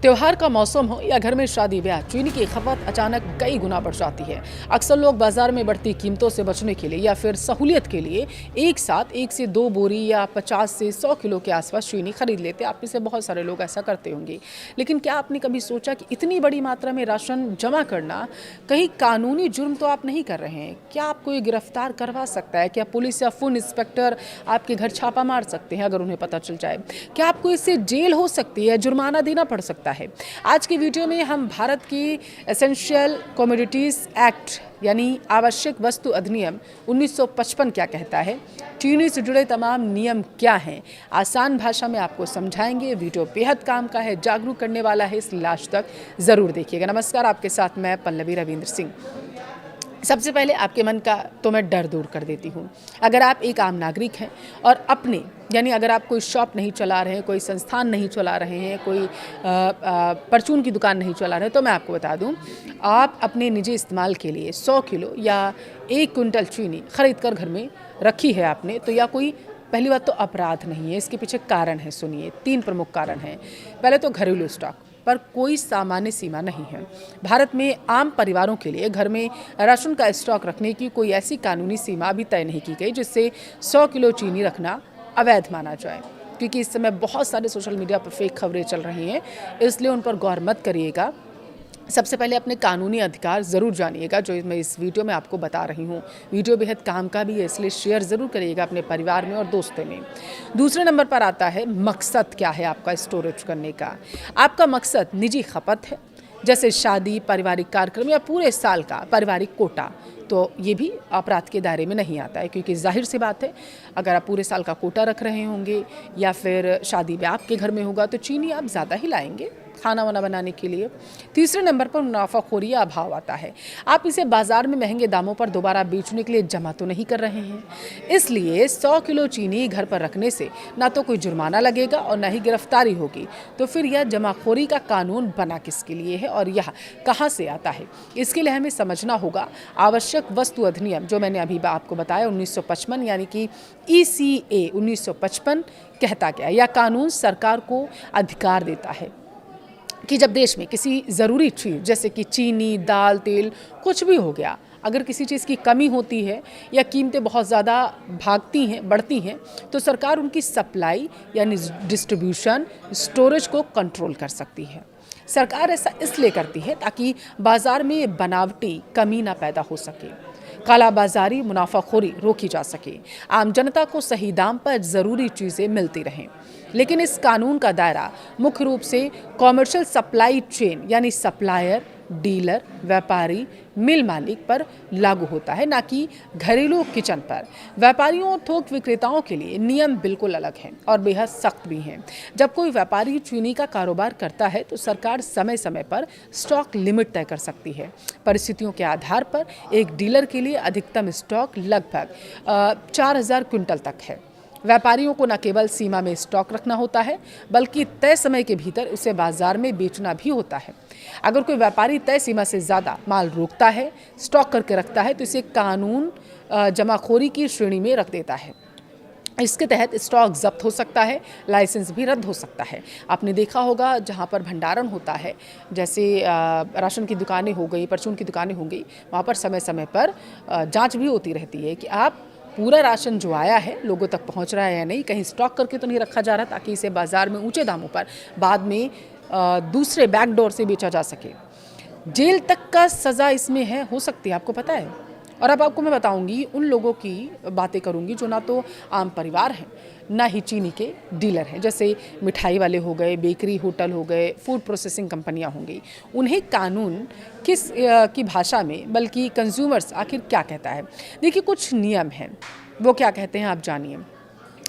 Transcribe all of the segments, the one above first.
त्योहार का मौसम हो या घर में शादी ब्याह, चीनी की खपत अचानक कई गुना बढ़ जाती है। अक्सर लोग बाजार में बढ़ती कीमतों से बचने के लिए या फिर सहूलियत के लिए एक साथ 1 से 2 बोरी या 50 से 100 किलो के आसपास चीनी खरीद लेते हैं। आप में से बहुत सारे लोग ऐसा करते होंगे। लेकिन क्या आपने कभी सोचा कि इतनी बड़ी मात्रा में राशन जमा करना कहीं कानूनी जुर्म तो आप नहीं कर रहे हैं? क्या आपको ये गिरफ्तार करवा सकता है? क्या पुलिस या फूड इंस्पेक्टर आपके घर छापा मार सकते हैं अगर उन्हें पता चल जाए? क्या आपको इससे जेल हो सकती है, जुर्माना देना पड़ सकता है? आज की वीडियो में हम भारत की एसेंशियल कमोडिटीज एक्ट यानी आवश्यक वस्तु अधिनियम 1955 क्या कहता है, चीनी से जुड़े तमाम नियम क्या हैं, आसान भाषा में आपको समझाएंगे। वीडियो बेहद काम का है, जागरूक करने वाला है, इसलिए लास्ट तक ज़रूर देखिएगा। नमस्कार, आपके साथ मैं पल्लवी रविंद्र सिंह। सबसे पहले आपके मन का तो मैं डर दूर कर देती हूँ। अगर आप एक आम नागरिक हैं और अपने यानी अगर आप कोई शॉप नहीं चला रहे हैं, कोई संस्थान नहीं चला रहे हैं, कोई परचून की दुकान नहीं चला रहे हैं, तो मैं आपको बता दूं, आप अपने निजी इस्तेमाल के लिए 100 किलो या 1 क्विंटल चीनी खरीद कर घर में रखी है आपने, तो या कोई पहली बात तो अपराध नहीं है। इसके पीछे कारण है, सुनिए, 3 प्रमुख कारण हैं। पहले तो घरेलू स्टॉक पर कोई सामान्य सीमा नहीं है। भारत में आम परिवारों के लिए घर में राशन का स्टॉक रखने की कोई ऐसी कानूनी सीमा अभी तय नहीं की गई जिससे 100 किलो चीनी रखना अवैध माना जाए, क्योंकि इस समय बहुत सारे सोशल मीडिया पर फेक खबरें चल रही हैं, इसलिए उन पर गौर मत करिएगा। सबसे पहले अपने कानूनी अधिकार ज़रूर जानिएगा, जो मैं इस वीडियो में आपको बता रही हूँ। वीडियो बेहद काम का भी है, इसलिए शेयर ज़रूर करिएगा अपने परिवार में और दोस्तों में। दूसरे नंबर पर आता है मकसद क्या है आपका स्टोरेज करने का। आपका मकसद निजी खपत है, जैसे शादी, पारिवारिक कार्यक्रम या पूरे साल का पारिवारिक कोटा, तो ये भी अपराध के दायरे में नहीं आता है, क्योंकि जाहिर सी बात है अगर आप पूरे साल का कोटा रख रहे होंगे या फिर शादी ब्याह आपके घर में होगा तो चीनी आप ज़्यादा ही लाएंगे खाना वाना बनाने के लिए। तीसरे नंबर पर मुनाफाखोरी या अभाव आता है। आप इसे बाजार में महंगे दामों पर दोबारा बेचने के लिए जमा तो नहीं कर रहे हैं, इसलिए 100 किलो चीनी घर पर रखने से ना तो कोई जुर्माना लगेगा और ना ही गिरफ्तारी होगी। तो फिर यह जमाखोरी का कानून बना किसके लिए है और यह कहाँ से आता है? इसके लिए हमें समझना होगा आवश्यक वस्तु अधिनियम, जो मैंने अभी आपको बताया 1955 यानी कि ECA 1955 कहता क्या है। यह कानून सरकार को अधिकार देता है कि जब देश में किसी ज़रूरी चीज़ जैसे कि चीनी, दाल, तेल कुछ भी हो गया, अगर किसी चीज़ की कमी होती है या कीमतें बहुत ज़्यादा भागती हैं, बढ़ती हैं, तो सरकार उनकी सप्लाई यानी डिस्ट्रीब्यूशन, स्टोरेज को कंट्रोल कर सकती है। सरकार ऐसा इसलिए करती है ताकि बाज़ार में बनावटी कमी ना पैदा हो सके, कालाबाजारी, मुनाफाखोरी रोकी जा सके, आम जनता को सही दाम पर ज़रूरी चीज़ें मिलती रहें। लेकिन इस कानून का दायरा मुख्य रूप से कॉमर्शियल सप्लाई चेन यानी सप्लायर, डीलर, व्यापारी, मिल मालिक पर लागू होता है, ना कि घरेलू किचन पर। व्यापारियों और थोक विक्रेताओं के लिए नियम बिल्कुल अलग हैं और बेहद सख्त भी हैं। जब कोई व्यापारी चीनी का कारोबार करता है तो सरकार समय समय पर स्टॉक लिमिट तय कर सकती है। परिस्थितियों के आधार पर एक डीलर के लिए अधिकतम स्टॉक लगभग 4000 क्विंटल तक है। व्यापारियों को न केवल सीमा में स्टॉक रखना होता है, बल्कि तय समय के भीतर उसे बाजार में बेचना भी होता है। अगर कोई व्यापारी तय सीमा से ज़्यादा माल रोकता है, स्टॉक करके रखता है, तो इसे कानून जमाखोरी की श्रेणी में रख देता है। इसके तहत स्टॉक जब्त हो सकता है, लाइसेंस भी रद्द हो सकता है। आपने देखा होगा जहाँ पर भंडारण होता है, जैसे राशन की दुकानें हो गई, परचून की दुकानें हो गई, वहाँ पर समय समय पर जाँच भी होती रहती है कि आप पूरा राशन जो आया है लोगों तक पहुंच रहा है या नहीं, कहीं स्टॉक करके तो नहीं रखा जा रहा, ताकि इसे बाज़ार में ऊंचे दामों पर बाद में दूसरे बैकडोर से बेचा जा सके। जेल तक का सज़ा इसमें है, हो सकती है, आपको पता है। और अब आपको मैं बताऊंगी, उन लोगों की बातें करूंगी जो ना तो आम परिवार हैं, ना ही चीनी के डीलर हैं, जैसे मिठाई वाले हो गए, बेकरी, होटल हो गए, फूड प्रोसेसिंग कंपनियां होंगी। उन्हें कानून किस की भाषा में, बल्कि कंज्यूमर्स आखिर क्या कहता है। देखिए, कुछ नियम हैं, वो क्या कहते हैं आप जानिए।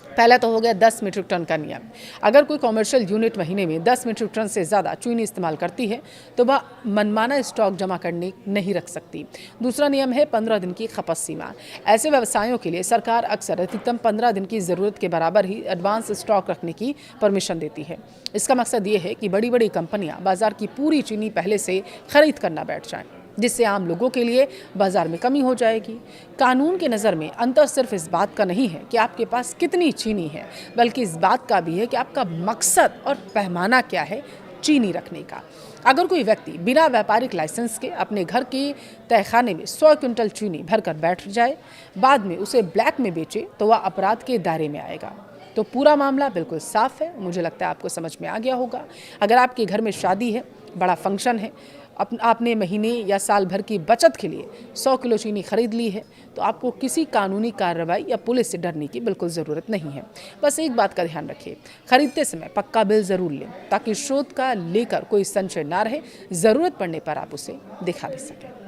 पहला तो हो गया 10 मीट्रिक टन का नियम। अगर कोई कॉमर्शियल यूनिट महीने में 10 मीट्रिक टन से ज़्यादा चीनी इस्तेमाल करती है तो वह मनमाना स्टॉक जमा करने नहीं रख सकती। दूसरा नियम है 15 दिन की खपत सीमा। ऐसे व्यवसायों के लिए सरकार अक्सर अधिकतम 15 दिन की ज़रूरत के बराबर ही एडवांस स्टॉक रखने की परमिशन देती है। इसका मकसद ये है कि बड़ी बड़ी कंपनियाँ बाज़ार की पूरी चीनी पहले से खरीद करना बैठ जाएँ, जिससे आम लोगों के लिए बाजार में कमी हो जाएगी। कानून की नज़र में अंतर सिर्फ इस बात का नहीं है कि आपके पास कितनी चीनी है, बल्कि इस बात का भी है कि आपका मकसद और पैमाना क्या है चीनी रखने का। अगर कोई व्यक्ति बिना व्यापारिक लाइसेंस के अपने घर के तहखाने में 100 क्विंटल चीनी भरकर बैठ जाए, बाद में उसे ब्लैक में बेचे, तो वह अपराध के दायरे में आएगा। तो पूरा मामला बिल्कुल साफ है, मुझे लगता है आपको समझ में आ गया होगा। अगर आपके घर में शादी है, बड़ा फंक्शन है, आपने महीने या साल भर की बचत के लिए 100 किलो चीनी खरीद ली है, तो आपको किसी कानूनी कार्रवाई या पुलिस से डरने की बिल्कुल ज़रूरत नहीं है। बस एक बात का ध्यान रखिए, खरीदते समय पक्का बिल ज़रूर लें, ताकि स्रोत का लेकर कोई संशय ना रहे, ज़रूरत पड़ने पर आप उसे दिखा भी सकें।